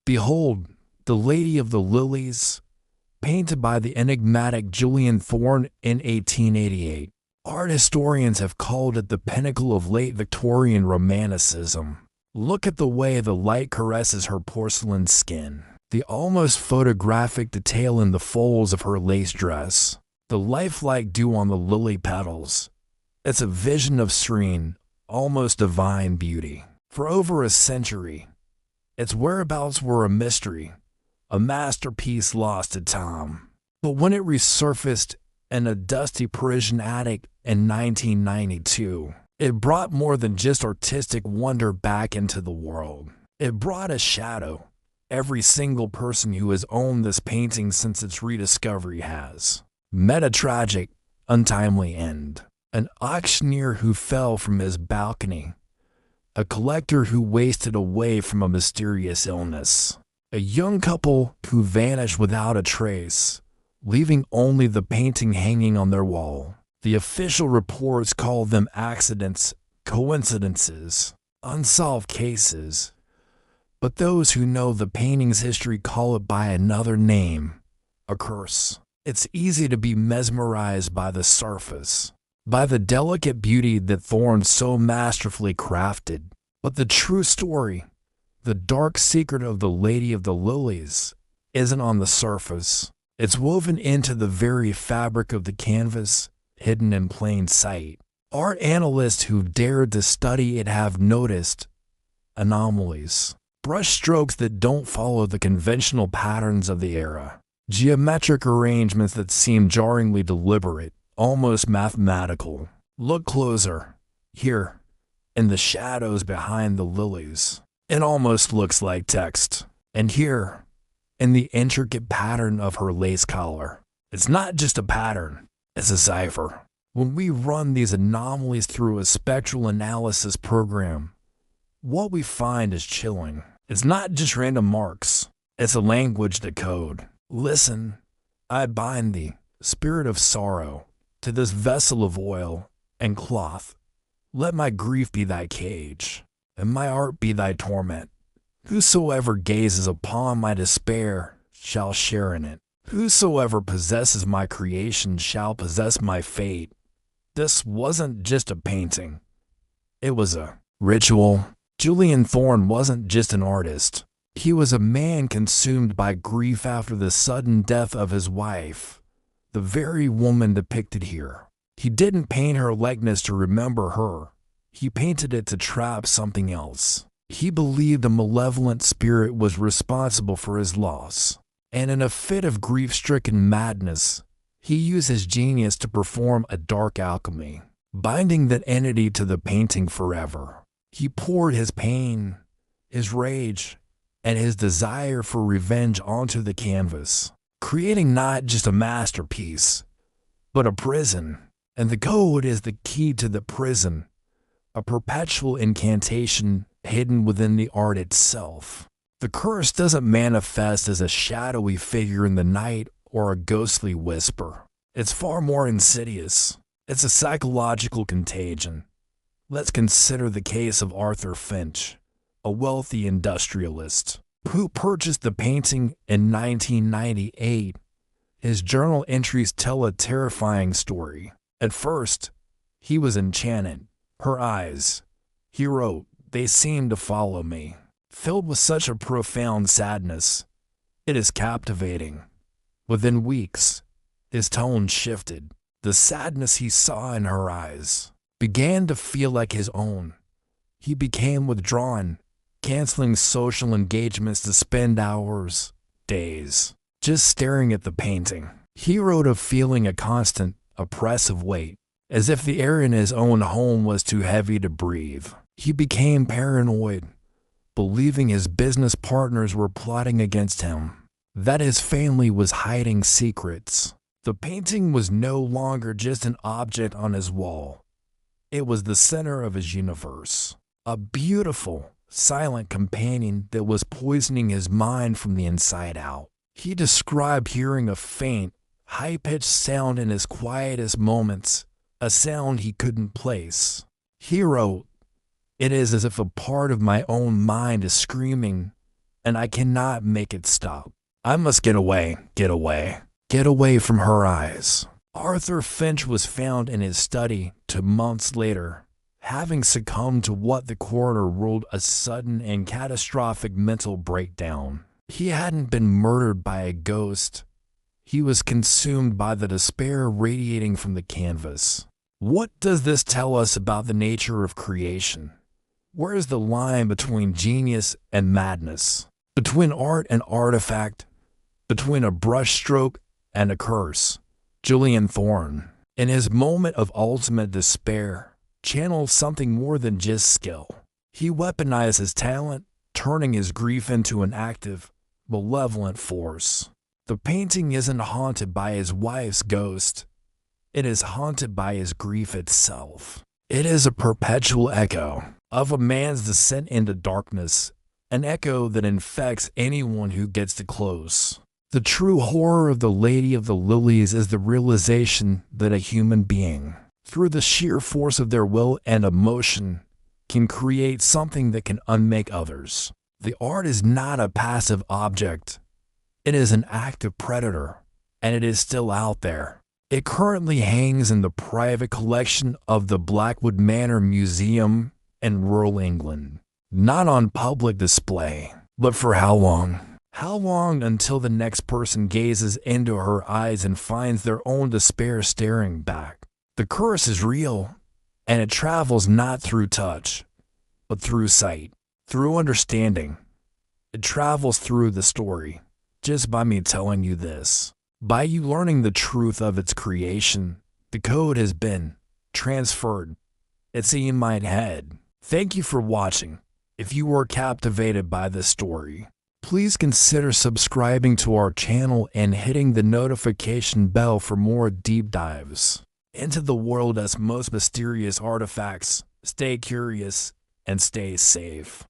Behold, the Lady of the Lilies, painted by the enigmatic Julian Thorne in 1888. Art historians have called it the pinnacle of late Victorian Romanticism. Look at the way the light caresses her porcelain skin, the almost photographic detail in the folds of her lace dress, the lifelike dew on the lily petals. It's a vision of serene, almost divine beauty. For over a century, its whereabouts were a mystery, a masterpiece lost to time. But when it resurfaced in a dusty Parisian attic in 1992, it brought more than just artistic wonder back into the world. It brought a shadow. Every single person who has owned this painting since its rediscovery has met a tragic, untimely end. An auctioneer who fell from his balcony, a collector who wasted away from a mysterious illness, a young couple who vanished without a trace, leaving only the painting hanging on their wall. The official reports call them accidents, coincidences, unsolved cases. But those who know the painting's history call it by another name, a curse. It's easy to be mesmerized by the surface, by the delicate beauty that Thorne so masterfully crafted. But the true story, the dark secret of the Lady of the Lilies, isn't on the surface. It's woven into the very fabric of the canvas, hidden in plain sight. Art analysts who've dared to study it have noticed anomalies, brushstrokes that don't follow the conventional patterns of the era, geometric arrangements that seem jarringly deliberate, almost mathematical. Look closer. Here, in the shadows behind the lilies, it almost looks like text. And here, in the intricate pattern of her lace collar, it's not just a pattern, it's a cipher. When we run these anomalies through a spectral analysis program, what we find is chilling. It's not just random marks, it's a language to code. Listen, I bind thee, spirit of sorrow, to this vessel of oil and cloth. Let my grief be thy cage, and my art be thy torment. Whosoever gazes upon my despair shall share in it. Whosoever possesses my creation shall possess my fate. This wasn't just a painting. It was a ritual. Julian Thorne wasn't just an artist. He was a man consumed by grief after the sudden death of his wife, the very woman depicted here. He didn't paint her likeness to remember her. He painted it to trap something else. He believed a malevolent spirit was responsible for his loss. And in a fit of grief-stricken madness, he used his genius to perform a dark alchemy, binding that entity to the painting forever. He poured his pain, his rage, and his desire for revenge onto the canvas, creating not just a masterpiece, but a prison. And the code is the key to the prison, a perpetual incantation hidden within the art itself. The curse doesn't manifest as a shadowy figure in the night or a ghostly whisper. It's far more insidious. It's a psychological contagion. Let's consider the case of Arthur Finch, a wealthy industrialist who purchased the painting in 1998. His journal entries tell a terrifying story. At first, he was enchanted. Her eyes, he wrote, they seem to follow me, filled with such a profound sadness. It is captivating. Within weeks, his tone shifted. The sadness he saw in her eyes began to feel like his own. He became withdrawn, canceling social engagements to spend hours, days, just staring at the painting. He wrote of feeling a constant, oppressive weight, as if the air in his own home was too heavy to breathe. He became paranoid, believing his business partners were plotting against him, that his family was hiding secrets. The painting was no longer just an object on his wall. It was the center of his universe, a beautiful, silent companion that was poisoning his mind from the inside out. He described hearing a faint, high-pitched sound in his quietest moments, a sound he couldn't place. He wrote, "It is as if a part of my own mind is screaming, and I cannot make it stop. I must get away, get away from her eyes. Arthur Finch was found in his study 2 months later, having succumbed to what the coroner ruled a sudden and catastrophic mental breakdown. He hadn't been murdered by a ghost. He was consumed by the despair radiating from the canvas. What does this tell us about the nature of creation? Where is the line between genius and madness? Between art and artifact? Between a brushstroke and a curse? Julian Thorne, in his moment of ultimate despair, channeled something more than just skill. He weaponized his talent, turning his grief into an active, malevolent force. The painting isn't haunted by his wife's ghost. It is haunted by his grief itself. It is a perpetual echo of a man's descent into darkness, an echo that infects anyone who gets too close. The true horror of the Lady of the Lilies is the realization that a human being, through the sheer force of their will and emotion, can create something that can unmake others. The art is not a passive object. It is an active predator, and it is still out there. It currently hangs in the private collection of the Blackwood Manor Museum in rural England. Not on public display, but for how long? How long until the next person gazes into her eyes and finds their own despair staring back? The curse is real, and it travels not through touch, but through sight, through understanding. It travels through the story, just by me telling you this. By you learning the truth of its creation, the code has been transferred. It's in my head. Thank you for watching. If you were captivated by this story, please consider subscribing to our channel and hitting the notification bell for more deep dives into the world's most mysterious artifacts. Stay curious and stay safe.